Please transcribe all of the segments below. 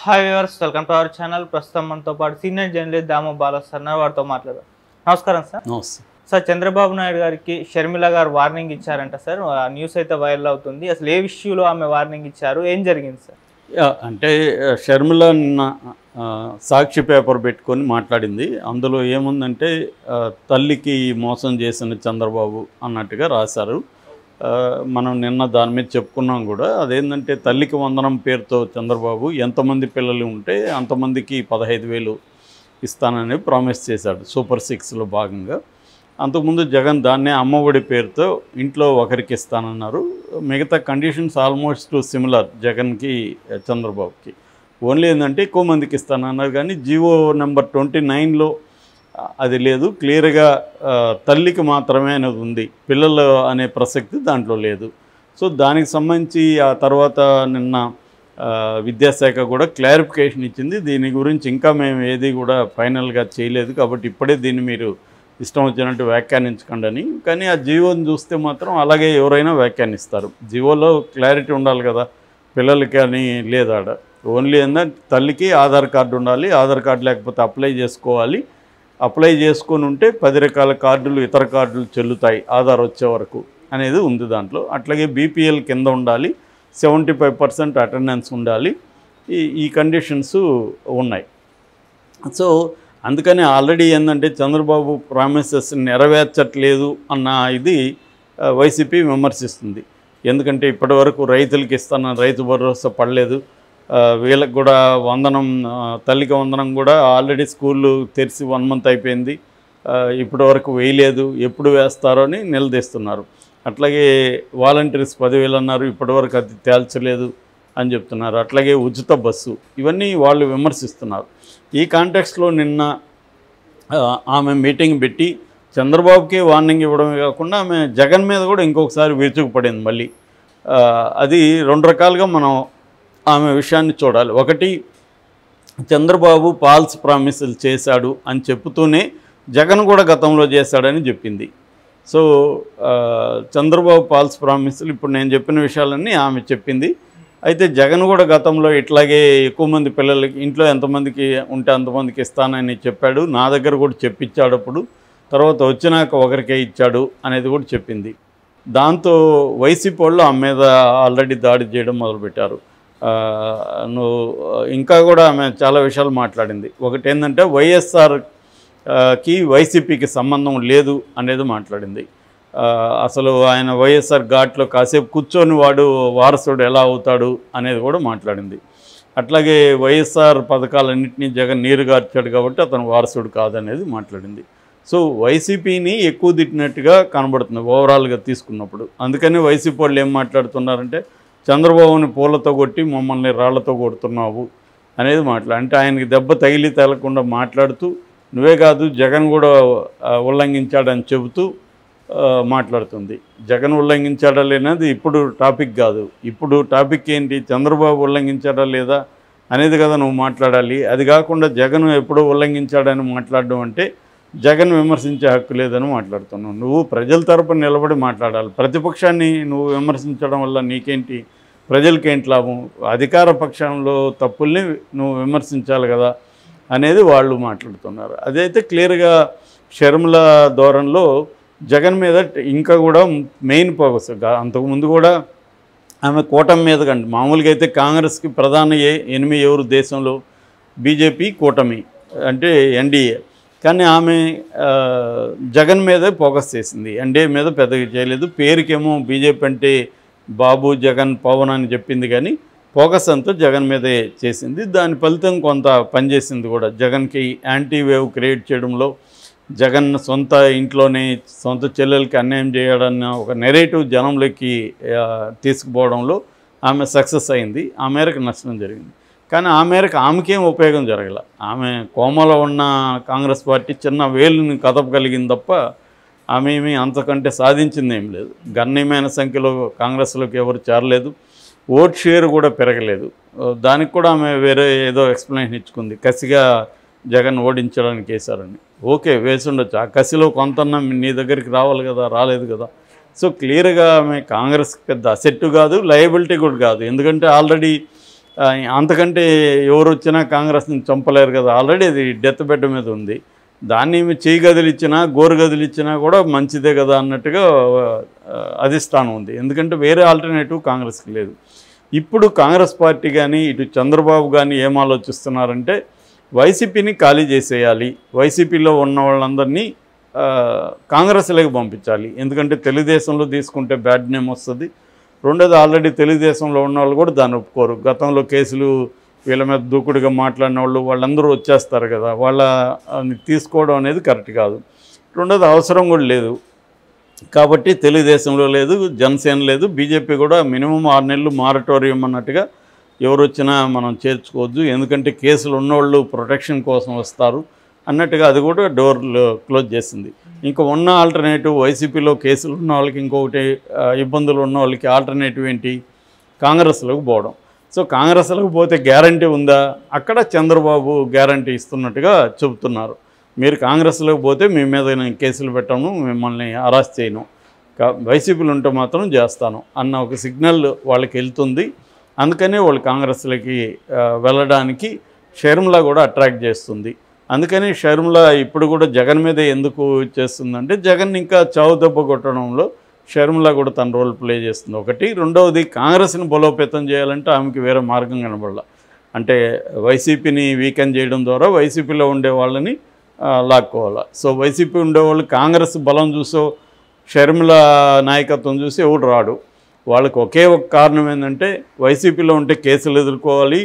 Hi viewers, welcome to our channel. ప్రస్తుతం మనతో పాటు సీనియర్ జర్నలిస్ట్ దాము బాలా సార్ వారితో మాట్లాడారు. నమస్కారం సార్. నమస్తే సార్, చంద్రబాబు నాయుడు గారికి షర్మిల గారు వార్నింగ్ ఇచ్చారంట సార్. ఆ న్యూస్ అయితే వైరల్ అవుతుంది. అసలు ఏ ఇష్యూలో ఆమె వార్నింగ్ ఇచ్చారు, ఏం జరిగింది సార్? అంటే షర్మిల నిన్న సాక్షి పేపర్ పెట్టుకొని మాట్లాడింది. అందులో ఏముందంటే తల్లికి మోసం చేసిన చంద్రబాబు అన్నట్టుగా రాశారు. మనం నిన్న దాని మీద చెప్పుకున్నాం కూడా. అదేంటంటే తల్లికి వందనం పేరుతో చంద్రబాబు ఎంతమంది పిల్లలు ఉంటే అంతమందికి 15,000 ఇస్తానని ప్రామిస్ చేశాడు సూపర్ 6లో భాగంగా. అంతకుముందు జగన్ దాన్నే అమ్మఒడి పేరుతో ఇంట్లో ఒకరికి ఇస్తానన్నారు. మిగతా కండిషన్స్ ఆల్మోస్ట్ సిమిలర్ జగన్కి చంద్రబాబుకి. ఓన్లీ ఏంటంటే ఎక్కువ మందికి ఇస్తానన్నారు, కానీ జీవో నెంబర్ 29లో అది లేదు. క్లియర్గా తల్లికి మాత్రమే అనేది ఉంది, పిల్లలు అనే ప్రసక్తి దాంట్లో లేదు. సో దానికి సంబంధించి ఆ తర్వాత నిన్న విద్యాశాఖ కూడా క్లారిఫికేషన్ ఇచ్చింది. దీని గురించి ఇంకా మేము ఏది కూడా ఫైనల్గా చేయలేదు, కాబట్టి ఇప్పుడే దీన్ని మీరు ఇష్టం వచ్చినట్టు వ్యాఖ్యానించకండి అని. కానీ ఆ జీవోని చూస్తే మాత్రం అలాగే ఎవరైనా వ్యాఖ్యానిస్తారు. జీవోలో క్లారిటీ ఉండాలి కదా, పిల్లలకి అని లేదు ఆడ. ఓన్లీ ఏంటంటే తల్లికి ఆధార్ కార్డు ఉండాలి, ఆధార్ కార్డు లేకపోతే అప్లై చేసుకోవాలి. అప్లై చేసుకొని ఉంటే 10 రకాల కార్డులు ఇతర కార్డులు చెల్లుతాయి ఆధార్ వచ్చే వరకు అనేది ఉంది దాంట్లో. అట్లాగే బీపీఎల్ కింద ఉండాలి, 75% అటెండెన్స్ ఉండాలి. ఈ కండిషన్స్ ఉన్నాయి. సో అందుకని ఆల్రెడీ ఏంటంటే చంద్రబాబు ప్రామిసెస్ నెరవేర్చట్లేదు అన్న ఇది వైసీపీ విమర్శిస్తుంది. ఎందుకంటే ఇప్పటివరకు రైతులకి ఇస్తాన రైతు భరోసా పడలేదు, వీళ్ళకి కూడా వందనం, తల్లికి వందనం కూడా ఆల్రెడీ స్కూళ్ళు తెరిచి 1 month అయిపోయింది, ఇప్పటి వరకు వేయలేదు, ఎప్పుడు వేస్తారో అని నిలదీస్తున్నారు. అట్లాగే వాలంటీర్స్ 10,000 అన్నారు, ఇప్పటివరకు అది తేల్చలేదు అని చెప్తున్నారు. అట్లాగే ఉచిత బస్సు, ఇవన్నీ వాళ్ళు విమర్శిస్తున్నారు. ఈ కాంటెక్స్లో నిన్న ఆమె మీటింగ్ పెట్టి చంద్రబాబుకి వార్నింగ్ ఇవ్వడమే కాకుండా ఆమె జగన్ మీద కూడా ఇంకొకసారి విరుచుకుపడింది మళ్ళీ. అది 2 రకాలుగా మనం ఆమె విషయాన్ని చూడాలి. ఒకటి, చంద్రబాబు ఫాల్స్ ప్రామిసులు చేశాడు అని చెప్తూనే జగన్ కూడా గతంలో చేశాడని చెప్పింది. సో చంద్రబాబు ఫాల్స్ ప్రామిసులు ఇప్పుడు నేను చెప్పిన విషయాలన్నీ ఆమె చెప్పింది. అయితే జగన్ కూడా గతంలో ఇట్లాగే ఎక్కువ మంది పిల్లలకి ఇంట్లో ఎంతమందికి ఉంటే అంతమందికి ఇస్తానని చెప్పాడు, నా దగ్గర కూడా చెప్పించాడు, అప్పుడు తర్వాత వచ్చినాక ఒకరికే ఇచ్చాడు అనేది కూడా చెప్పింది. దాంతో వైసీపీ వాళ్ళు ఆమె మీద ఆల్రెడీ దాడి చేయడం మొదలుపెట్టారు. ఇంకా కూడా ఆమె చాలా విషయాలు మాట్లాడింది. ఒకటి ఏంటంటే వైఎస్ఆర్కి వైసీపీకి సంబంధం లేదు అనేది మాట్లాడింది. అసలు ఆయన వైఎస్ఆర్ ఘాట్లో కాసేపు కూర్చొని వాడు వారసుడు ఎలా అవుతాడు అనేది కూడా మాట్లాడింది. అట్లాగే వైఎస్ఆర్ పథకాలన్నింటినీ జగన్ నీరుగార్చాడు కాబట్టి అతను వారసుడు కాదనేది మాట్లాడింది. సో వైసీపీని ఎక్కువ తిట్టినట్టుగా కనబడుతుంది ఓవరాల్గా తీసుకున్నప్పుడు. అందుకని వైసీపీ వాళ్ళు ఏం మాట్లాడుతున్నారంటే చంద్రబాబుని పూలతో కొట్టి మమ్మల్ని రాళ్లతో కొడుతున్నావు అనేది అంటే ఆయనకి దెబ్బ తగిలి తగలకుండా మాట్లాడుతూ, నువ్వే కాదు జగన్ కూడా ఉల్లంఘించాడని చెబుతూ మాట్లాడుతుంది. జగన్ ఉల్లంఘించాడా లేనది ఇప్పుడు టాపిక్ కాదు. ఇప్పుడు టాపిక్ ఏంటి, చంద్రబాబు ఉల్లంఘించాడా లేదా అనేది కదా నువ్వు మాట్లాడాలి. అది కాకుండా జగన్ ఎప్పుడూ ఉల్లంఘించాడని మాట్లాడడం అంటే జగన్ విమర్శించే హక్కు లేదని మాట్లాడుతున్నావు. నువ్వు ప్రజల తరపున నిలబడి మాట్లాడాలి. ప్రతిపక్షాన్ని నువ్వు విమర్శించడం వల్ల నీకేంటి, ప్రజలకేంటి లాభం? అధికార పక్షంలో తప్పుల్ని నువ్వు విమర్శించాలి కదా అనేది వాళ్ళు మాట్లాడుతున్నారు. అదైతే క్లియర్గా షర్మిల ధోరణిలో జగన్ మీద ఇంకా కూడా మెయిన్ ఫోకస్. అంతకుముందు కూడా ఆమె కూటమి మీద కంటే మామూలుగా అయితే కాంగ్రెస్కి ప్రధాన ఎనిమి ఎవరు దేశంలో, బీజేపీ, కూటమి అంటే ఎన్డీఏ. కానీ ఆమె జగన్ మీదే ఫోకస్ చేసింది, ఎన్డీఏ మీద పెద్దగా చేయలేదు. పేరుకేమో బీజేపీ అంటే బాబు జగన్ పవన్ అని చెప్పింది, కానీ ఫోకస్ అంతా జగన్ మీదే చేసింది. దాని ఫలితం కొంత పనిచేసింది కూడా. జగన్కి యాంటీ వేవ్ క్రియేట్ చేయడంలో, జగన్ సొంత ఇంట్లోనే సొంత చెల్లెలకి అన్యాయం చేయడన్న ఒక నెరేటివ్ జనంలోకి తీసుకుపోవడంలో ఆమె సక్సెస్ అయింది. ఆ మేరకు నష్టం జరిగింది. కానీ ఆ మేరకు ఆమెకేం ఉపయోగం జరగల. ఆమె కోమలో ఉన్న కాంగ్రెస్ పార్టీ చిన్న వేలుని కదపగలిగింది తప్ప ఆమె ఏమీ అంతకంటే సాధించింది ఏం లేదు. గణనీయమైన సంఖ్యలో కాంగ్రెస్లోకి ఎవరు చేరలేదు, ఓట్ షేర్ కూడా పెరగలేదు. దానికి కూడా ఆమె వేరే ఏదో ఎక్స్ప్లెనేషన్ ఇచ్చుకుంది, కసిగా జగన్ ఓడించడానికి వేశారని. ఓకే, వేసి ఉండొచ్చు. ఆ కసిలో కొంతన్నా నీ దగ్గరికి రావాలి కదా, రాలేదు కదా. సో క్లియర్గా ఆమె కాంగ్రెస్కి పెద్ద అసెట్ కాదు, లయబిలిటీ కూడా కాదు. ఎందుకంటే ఆల్రెడీ అంతకంటే ఎవరు వచ్చినా కాంగ్రెస్ని చంపలేరు కదా, ఆల్రెడీ అది డెత్ బెడ్ మీద ఉంది. దాన్ని చేయి గదిలిచ్చినా గోరు గదిలిచ్చినా కూడా మంచిదే కదా అన్నట్టుగా అధిష్టానం ఉంది. ఎందుకంటే వేరే ఆల్టర్నేటివ్ కాంగ్రెస్కి లేదు. ఇప్పుడు కాంగ్రెస్ పార్టీ కానీ ఇటు చంద్రబాబు కానీ ఏం ఆలోచిస్తున్నారంటే వైసీపీని ఖాళీ చేసేయాలి, వైసీపీలో ఉన్న వాళ్ళందరినీ కాంగ్రెస్లోకి పంపించాలి. ఎందుకంటే తెలుగుదేశంలో తీసుకుంటే బ్యాడ్ నేమ్ వస్తుంది. రెండోది ఆల్రెడీ తెలుగుదేశంలో ఉన్న వాళ్ళు కూడా దాన్ని ఒప్పుకోరు. గతంలో కేసులు వీళ్ళ మీద దూకుడుగా మాట్లాడిన వాళ్ళందరూ వచ్చేస్తారు కదా, వాళ్ళని తీసుకోవడం అనేది కరెక్ట్ కాదు. రెండోది అవసరం కూడా లేదు. కాబట్టి తెలుగుదేశంలో లేదు, జనసేన లేదు, బీజేపీ కూడా మినిమం 6 నెలలు మారటోరియం అన్నట్టుగా ఎవరు వచ్చినా మనం చేర్చుకోవద్దు, ఎందుకంటే కేసులు ఉన్నవాళ్ళు ప్రొటెక్షన్ కోసం వస్తారు అన్నట్టుగా అది కూడా డోర్లు క్లోజ్ చేసింది. ఇంకా ఉన్న ఆల్టర్నేటివ్ వైసీపీలో కేసులు ఉన్న వాళ్ళకి ఇంకొకటి ఇబ్బందులు ఉన్న వాళ్ళకి ఆల్టర్నేటివ్ ఏంటి, కాంగ్రెస్లోకి పోవడం. సో కాంగ్రెస్లోకి పోతే గ్యారంటీ ఉందా, అక్కడ చంద్రబాబు గ్యారంటీ ఇస్తున్నట్టుగా చెబుతున్నారు. మీరు కాంగ్రెస్లోకి పోతే మీ మీద నేను కేసులు పెట్టాను, మిమ్మల్ని అరెస్ట్ చేయను, వైసీపీలు ఉంటే మాత్రం చేస్తాను అన్న ఒక సిగ్నల్ వాళ్ళకి వెళ్తుంది. అందుకనే వాళ్ళు కాంగ్రెస్లోకి వెళ్ళడానికి షర్మిల కూడా అట్రాక్ట్ చేస్తుంది. అందుకని షర్మిల ఇప్పుడు కూడా జగన్ మీద ఎందుకు చేస్తుందంటే జగన్ ఇంకా చావు దెబ్బ కొట్టడంలో షర్మిల కూడా తన రోల్ ప్లే చేస్తుంది ఒకటి. రెండవది కాంగ్రెస్ని బలోపేతం చేయాలంటే ఆమెకి వేరే మార్గం కనబడాల. అంటే వైసీపీని వీకెన్ చేయడం ద్వారా వైసీపీలో ఉండే వాళ్ళని లాక్కోవాలి. సో వైసీపీ ఉండేవాళ్ళు కాంగ్రెస్ బలం చూసో షర్మిల నాయకత్వం చూసి ఎవడు రాడు. వాళ్ళకి ఒకే ఒక కారణం ఏంటంటే వైసీపీలో ఉంటే కేసులు ఎదుర్కోవాలి,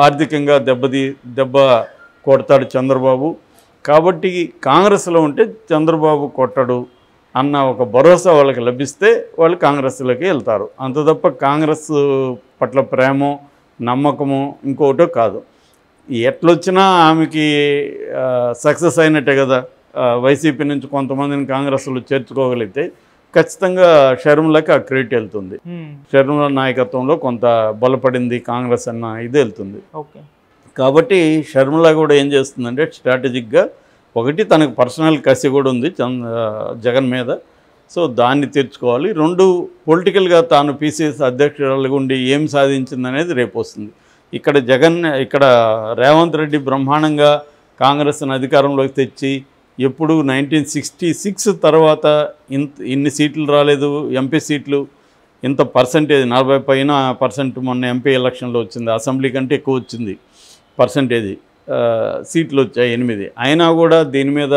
ఆర్థికంగా దెబ్బ కొడతాడు చంద్రబాబు. కాబట్టి కాంగ్రెస్లో ఉంటే చంద్రబాబు కొట్టడు అన్న ఒక భరోసా వాళ్ళకి లభిస్తే వాళ్ళు కాంగ్రెస్లోకి వెళ్తారు. అంత తప్ప కాంగ్రెస్ పట్ల ప్రేమో నమ్మకమో ఇంకోటో కాదు. ఎట్లొచ్చినా ఆమెకి సక్సెస్ అయినట్టే కదా. వైసీపీ నుంచి కొంతమందిని కాంగ్రెస్లో చేర్చుకోగలిగితే ఖచ్చితంగా షర్మిలకి ఆ క్రెడిట్ వెళ్తుంది. షర్మిల నాయకత్వంలో కొంత బలపడింది కాంగ్రెస్ అన్న ఇది వెళ్తుంది. ఓకే. కాబట్టి షర్మిల కూడా ఏం చేస్తుందంటే స్ట్రాటజిక్గా ఒకటి తనకు పర్సనల్ కసి కూడా ఉంది జగన్ మీద, సో దాన్ని తీర్చుకోవాలి. రెండు పొలిటికల్గా తాను పీసీసీ అధ్యక్షురాలుగా ఉండి ఏం సాధించిందనేది రేపు వస్తుంది. ఇక్కడ రేవంత్ రెడ్డి బ్రహ్మాండంగా కాంగ్రెస్ని అధికారంలోకి తెచ్చి ఎప్పుడు 1966 తర్వాత ఇన్ని సీట్లు రాలేదు, ఎంపీ సీట్లు ఇంత పర్సంటేజ్ 40% మొన్న ఎంపీ ఎలక్షన్లో వచ్చింది, అసెంబ్లీ కంటే ఎక్కువ వచ్చింది పర్సంటేజ్, సీట్లు వచ్చాయి 8. అయినా కూడా దీని మీద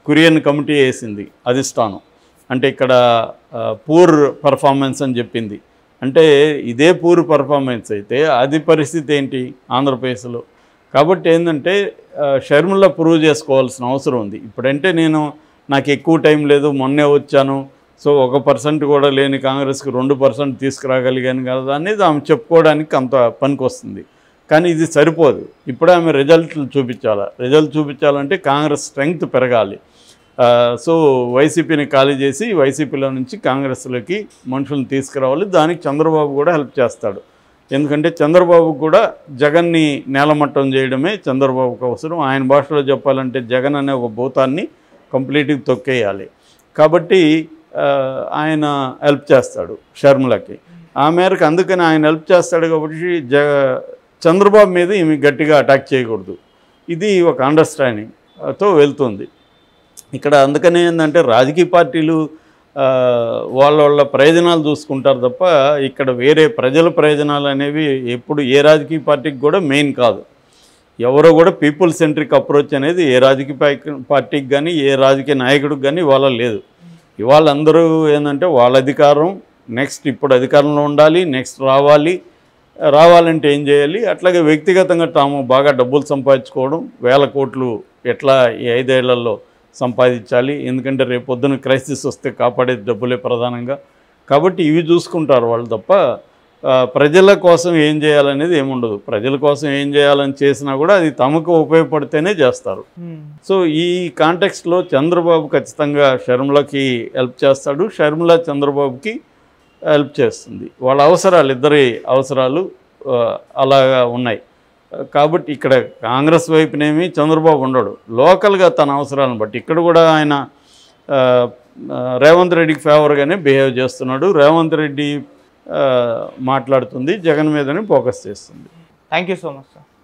కురియన్ కమిటీ వేసింది అధిష్టానం. అంటే ఇక్కడ పూర్ పర్ఫార్మెన్స్ అని చెప్పింది. అంటే ఇదే పూర్ పర్ఫార్మెన్స్ అయితే అది పరిస్థితి ఏంటి ఆంధ్రప్రదేశ్లో. కాబట్టి ఏంటంటే షర్మిల ప్రూవ్ చేసుకోవాల్సిన అవసరం ఉంది. ఇప్పుడంటే నాకు ఎక్కువ టైం లేదు, మొన్నే వచ్చాను, సో 1% కూడా లేని కాంగ్రెస్కి 2% తీసుకురాగలిగాను కదా అనేది ఆమె చెప్పుకోవడానికి అంత పనికి వస్తుంది. కానీ ఇది సరిపోదు. ఇప్పుడు ఆమె రిజల్ట్లు చూపించాలంటే కాంగ్రెస్ స్ట్రెంగ్త్ పెరగాలి. సో వైసీపీని ఖాళీ చేసి వైసీపీలో నుంచి కాంగ్రెస్లోకి మనుషులను తీసుకురావాలి. దానికి చంద్రబాబు కూడా హెల్ప్ చేస్తాడు. ఎందుకంటే చంద్రబాబు కూడా జగన్ని నేలమట్టం చేయడమే చంద్రబాబుకు అవసరం. ఆయన భాషలో చెప్పాలంటే జగన్ అనే ఒక భూతాన్ని కంప్లీట్గా తొక్కేయాలి. కాబట్టి ఆయన హెల్ప్ చేస్తాడు షర్మిలకి. ఆ మేరకు అందుకని ఆయన హెల్ప్ చేస్తాడు. కాబట్టి చంద్రబాబు మీద ఈమె గట్టిగా అటాక్ చేయకూడదు. ఇది ఒక అండర్స్టాండింగ్తో వెళ్తుంది ఇక్కడ. అందుకనే ఏంటంటే రాజకీయ పార్టీలు వాళ్ళ ప్రయోజనాలు చూసుకుంటారు తప్ప ఇక్కడ వేరే ప్రజల ప్రయోజనాలు అనేవి ఎప్పుడు ఏ రాజకీయ పార్టీకి కూడా మెయిన్ కాదు. ఎవరో కూడా పీపుల్ సెంట్రిక్ అప్రోచ్ అనేది ఏ రాజకీయ పార్టీకి కానీ ఏ రాజకీయ నాయకుడికి కానీ ఇవాళ లేదు. ఇవాళ అందరూ ఏంటంటే వాళ్ళ అధికారం నెక్స్ట్ ఇప్పుడు అధికారంలో ఉండాలి, నెక్స్ట్ రావాలంటే ఏం చేయాలి, అట్లాగే వ్యక్తిగతంగా తాము బాగా డబ్బులు సంపాదించుకోవడం, 1000 కోట్లు ఎట్లా ఈ 5 ఏళ్లలో సంపాదించాలి, ఎందుకంటే రేపు పొద్దున క్రైసిస్ వస్తే కాపాడేది డబ్బులే ప్రధానంగా. కాబట్టి ఇవి చూసుకుంటారు వాళ్ళు తప్ప ప్రజల కోసం ఏం చేయాలనేది ఏముండదు. ప్రజల కోసం ఏం చేయాలని చేసినా కూడా అది తమకు ఉపయోగపడితేనే చేస్తారు. సో ఈ కాంటెక్స్ట్లో చంద్రబాబు ఖచ్చితంగా షర్మిలకి హెల్ప్ చేస్తాడు, షర్మిల చంద్రబాబుకి హెల్ప్ చేస్తుంది. వాళ్ళ అవసరాలు, ఇద్దరి అవసరాలు అలాగా ఉన్నాయి. కాబట్టి ఇక్కడ కాంగ్రెస్ వైపునేమి చంద్రబాబు ఉండడు, లోకల్గా తన అవసరాలను బట్టి. ఇక్కడ కూడా ఆయన రేవంత్ రెడ్డికి ఫేవర్గానే బిహేవ్ చేస్తున్నాడు. రేవంత్ రెడ్డి మాట్లాడుతుంది, జగన్ మీదనే ఫోకస్ చేస్తుంది. Thank you so much sir.